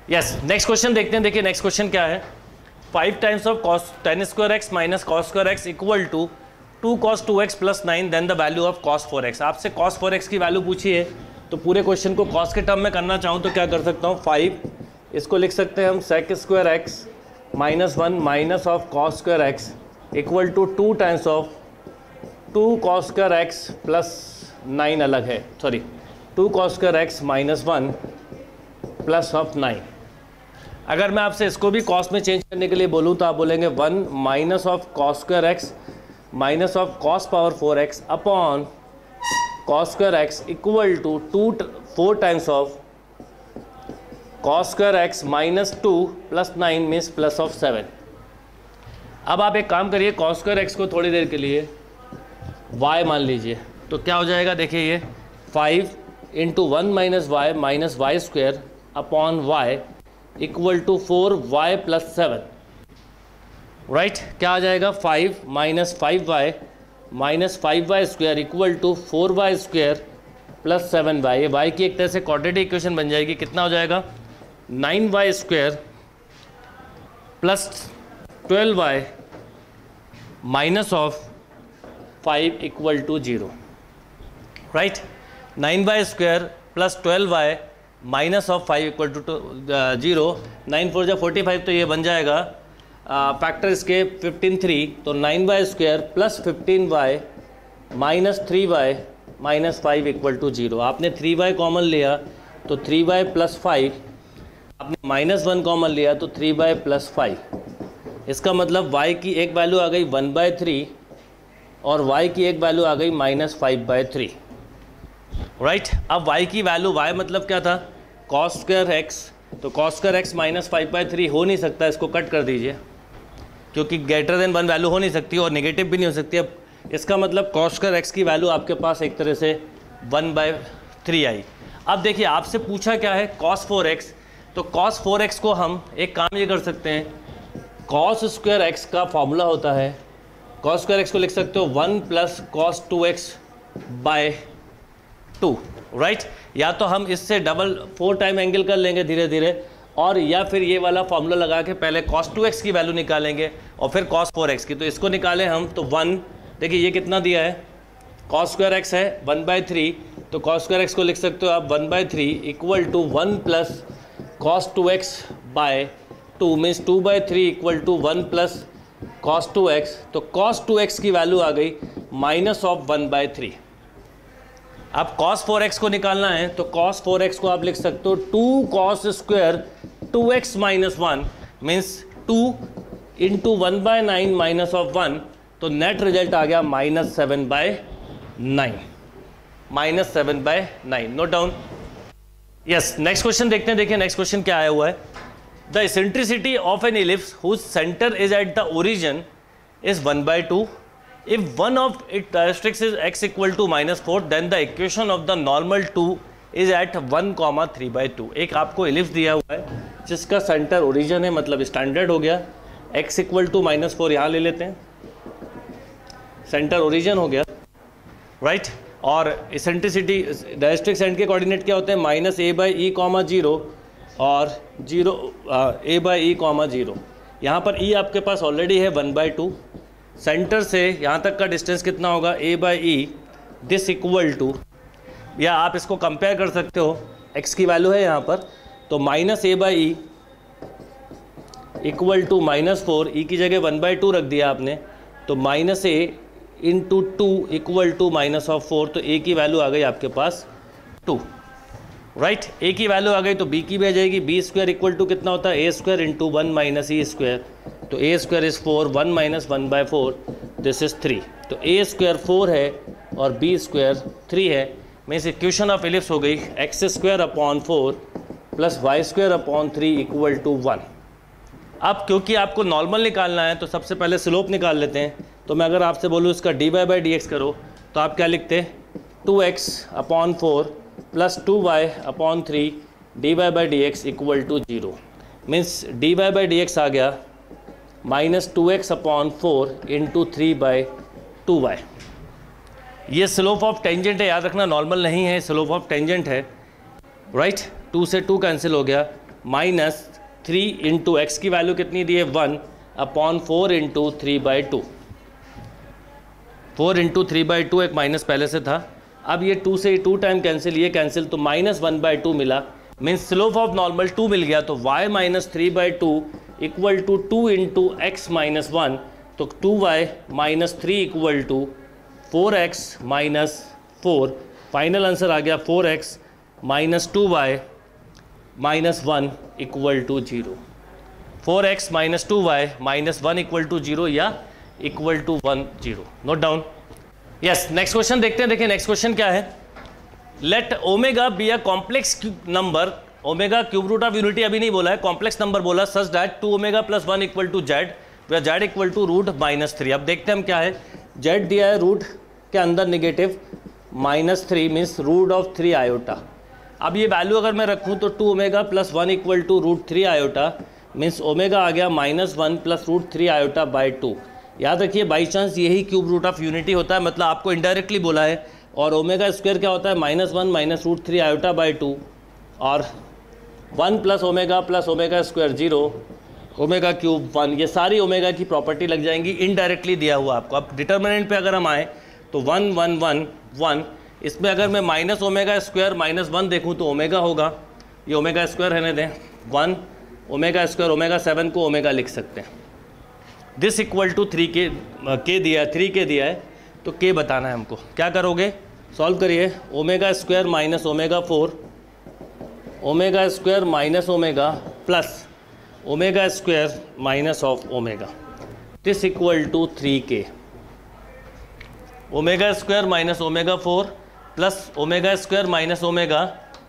Yes, next question देखते हैं। देखिए नेक्स्ट क्वेश्चन क्या है, 5 times of cos tan square x minus cos square x equal to 2 cos 2x plus 9 then the value of cos 4x। आपसे cos 4x की value पूछी है, तो पूरे क्वेश्चन को cos के टर्म में करना चाहूँ तो क्या कर सकता हूँ, 5 इसको लिख सकते हैं हम sec square x minus 1 minus of cos square x equal to 2 times of 2 cos square x plus 9 अलग है, sorry 2 cos square x minus 1 plus of 9। अगर मैं आपसे इसको भी cos में चेंज करने के लिए बोलूँ तो आप बोलेंगे 1 minus of cos square x minus of cos power 4x upon cos square x equal to 4 times of cos square x minus 2 plus 9 means plus of 7। अब आप एक काम करिए, cos स्क्वायर एक्स को थोड़ी देर के लिए y मान लीजिए, तो क्या हो जाएगा, देखिए ये 5 into 1 minus y square upon y equal to 4y plus 7, right. क्या आ जाएगा, 5 minus 5y minus 5y square equal to 4y square plus 7y। ये y की एक तरह से क्वाड्रेटिक इक्वेशन बन जाएगी। कितना हो जाएगा, 9y square plus 12y minus of 5 equal to 0, right. 9y square plus 12y minus of 5 equal to 0। 9 4 जा 45, तो ये बन जाएगा फैक्टर इसके 15 3, तो 9y square plus 15y minus 3y minus 5 equal to 0। आपने 3y कॉमन लिया तो 3y प्लस 5, आपने माइनस 1 कॉमन लिया तो 3y प्लस 5। इसका मतलब y की एक वैल्यू आ गई 1/3 और y की एक वैल्यू आ गई माइनस 5/3, राइट। अब y की वैल्यू, y मतलब क्या था, cos स्क्वायर एक्स, तो cos स्क्वायर एक्स माइनस 5/3 हो नहीं सकता, इसको कट कर दीजिए क्योंकि ग्रेटर देन 1 वैल्यू हो नहीं सकती और नेगेटिव भी नहीं हो सकती। अब इसका मतलब cos स्क्वायर एक्स की वैल्यू आपके पास एक तरह से 1/3 आई। अब देखिए आपसे पूछा क्या है, cos 4x, तो cos 4x को हम एक काम ये कर सकते हैं, cos स्क्वायर एक्स का फॉर्मूला होता है, cos स्क्वायर एक्स को लिख सकते हो 1 plus cos 2x by 2, right. या तो हम इससे डबल 4 टाइम एंगल कर लेंगे धीरे धीरे, और या फिर ये वाला फॉर्मूला लगा के पहले cos 2x की वैल्यू निकालेंगे और फिर cos 4x की। तो इसको निकालें हम तो 1, देखिए ये कितना दिया है, cos स्क्वायर एक्स है 1/3, तो cos स्क्वायर एक्स को लिख सकते हो आप 1/3 equal to 1 plus cos 2x by 2 means 2/3 equal to 1 plus cos 2x। तो cos 2x की वैल्यू आ गई माइनस ऑफ 1/3। अब cos 4x को निकालना है, तो cos 4x को आप लिख सकते हो 2 cos square 2x minus 1 means 2 into 1/9 minus of 1, तो नेट रिजल्ट आ गया minus 7/9, minus 7/9। Note down. Yes, next question देखते हैं। देखिए नेक्स्ट क्वेश्चन क्या आया हुआ है, the eccentricity of an ellipse whose centre is at the origin is 1/2। If one of its characteristics is x equal to -4, then the equation of the normal 2 is at 1, 3/2। एक आपको ellipse दिया हुआ है जिसका सेंटर ओरिजिन है, मतलब standard हो गया, x इक्वल टू -4 यहाँ ले लेते हैं, सेंटर ओरिजिन हो गया, राइट। और इसेंट्रिसिटी डायरेक्ट्रिक्स एंड के कोऑर्डिनेट क्या होते हैं, -a/e, 0 और 0 a/e, 0। यहाँ पर e आपके पास ऑलरेडी है 1/2, सेंटर से यहाँ तक का डिस्टेंस कितना होगा, a/e, दिस इक्वल टू, या आप इसको कंपेयर कर सकते हो, x की वैल्यू है यहाँ पर, तो minus a/e equal to -4, e की जगह 1/2 रख दिया आपने, तो minus a into 2 equal to minus of 4, तो a की वैल्यू आ गई आपके पास 2, राइट। a की वैल्यू आ गई तो b की भी आ जाएगी, b स्क्वायर इक्वल टू कितना होता है, a square into 1 minus e square, तो a square is 4, 1 minus 1/4, this is 3, तो a स्क्वायर 4 है और b स्क्वायर 3 है। मीन्स इक्वेशन ऑफ इलिप्स हो गई x square upon 4 plus y square upon 3 equal to 1। अब क्योंकि आपको नॉर्मल निकालना है तो सबसे पहले स्लोप निकाल लेते हैं। तो मैं अगर आपसे बोलूँ इसका dy/dx करो तो आप क्या लिखते हैं, 2x upon 4 plus 2y upon 3 dy/dx equal to 0। Means dy/dx आ गया -2x अपॉन 4 इंटू 3/2y। ये स्लोप ऑफ टेंजेंट है, याद रखना, नॉर्मल नहीं है, स्लोप ऑफ टेंजेंट है, राइट। 2 से 2 कैंसिल हो गया, माइनस 3 इंटू एक्स की वैल्यू कितनी दी है 1 अपॉन 4 इंटू 3/2। 4 इंटू 3/2 एक माइनस पहले से था, अब ये 2 से 2 टाइम कैंसिल, ये कैंसिल, तो माइनस 1/2 मिला, मीन्स स्लोप ऑफ नॉर्मल 2 मिल गया। तो y minus 3/2 equal to 2 into x minus 1, तो 2y minus 3 equal to 4x minus 4। Final answer आ गया 4x minus 2y minus 1 equal to 0। 4x minus 2y minus 1 equal to 0 या equal to 1 0। Note down. Yes, next question देखते हैं। देखिए next question क्या है। Let omega be a complex number, omega cube root of unity अभी नहीं बोला है, कॉम्प्लेक्स नंबर बोला, such that 2 omega plus 1 equal to z, where z equal to root minus 3। अब देखते हैं हम क्या है। जेड दिया है रूट के अंदर negative -3 means root of 3 iota. अब ये वैल्यू अगर मैं रखूँ तो 2 omega plus 1 equal to root 3 iota means omega आ गया -1 प्लस रूट 3 आयोटा बाई 2। याद रखिए बाई चांस यही क्यूब रूट ऑफ यूनिटी होता है, मतलब आपको इनडायरेक्टली बोला है। और ओमेगा स्क्वायर क्या होता है -1 माइनस रूट 3 आयोटा बाई 2 और 1 plus omega square 0, omega cube 1, ये सारी ओमेगा की प्रॉपर्टी लग जाएंगी, इनडायरेक्टली दिया हुआ आपको। अब डिटर्मिनेंट पे अगर हम आए तो 1 1 1 1, इसमें अगर मैं माइनस ओमेगा स्क्वायर माइनस 1 देखूँ तो ओमेगा होगा, ये ओमेगा स्क्वायर रहने दें, 1 ओमेगा स्क्वायर, ओमेगा 7 को ओमेगा लिख सकते हैं। दिस इक्वल टू 3 के दिया है, 3 के दिया है, तो के बताना है हमको। क्या करोगे, सॉल्व करिए। Omega square minus omega 4, omega square minus omega plus omega square minus of omega, this equal to 3k। Omega square minus omega 4 plus omega square minus omega,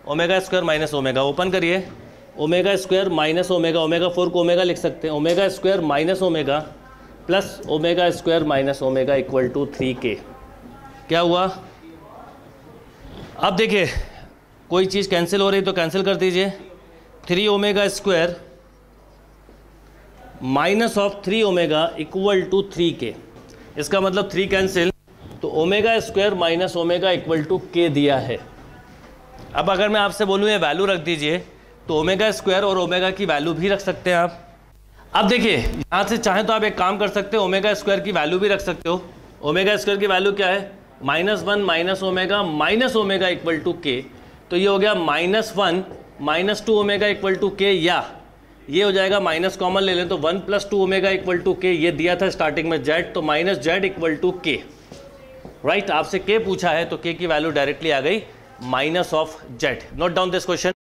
omega square minus omega, open करिए। Omega square minus omega, omega 4 को omega लिख सकते हैं, omega square minus omega plus omega square minus omega equal to 3k। क्या हुआ, अब देखिए कोई चीज़ कैंसिल हो रही तो कैंसिल कर दीजिए। 3 omega square minus of 3 omega equal to 3k, इसका मतलब 3 कैंसिल, तो omega square minus omega equal to k दिया है। अब अगर मैं आपसे बोलूँ ये वैल्यू रख दीजिए तो ओमेगा स्क्वायर और ओमेगा की वैल्यू भी रख सकते हैं आप। अब देखिए यहाँ से चाहें तो आप एक काम कर सकते हो, ओमेगा स्क्वायर की वैल्यू भी रख सकते हो। ओमेगा स्क्वायर की वैल्यू क्या है, -1 minus omega equal to k, तो ये हो गया -1 minus 2 omega equal to k, या ये हो जाएगा माइनस कॉमन ले लें तो 1 plus 2 omega equal to k, ये दिया था स्टार्टिंग में जेड, तो minus z equal to k। Right, आपसे k पूछा है तो k की वैल्यू डायरेक्टली आ गई minus of Z. Note down this question.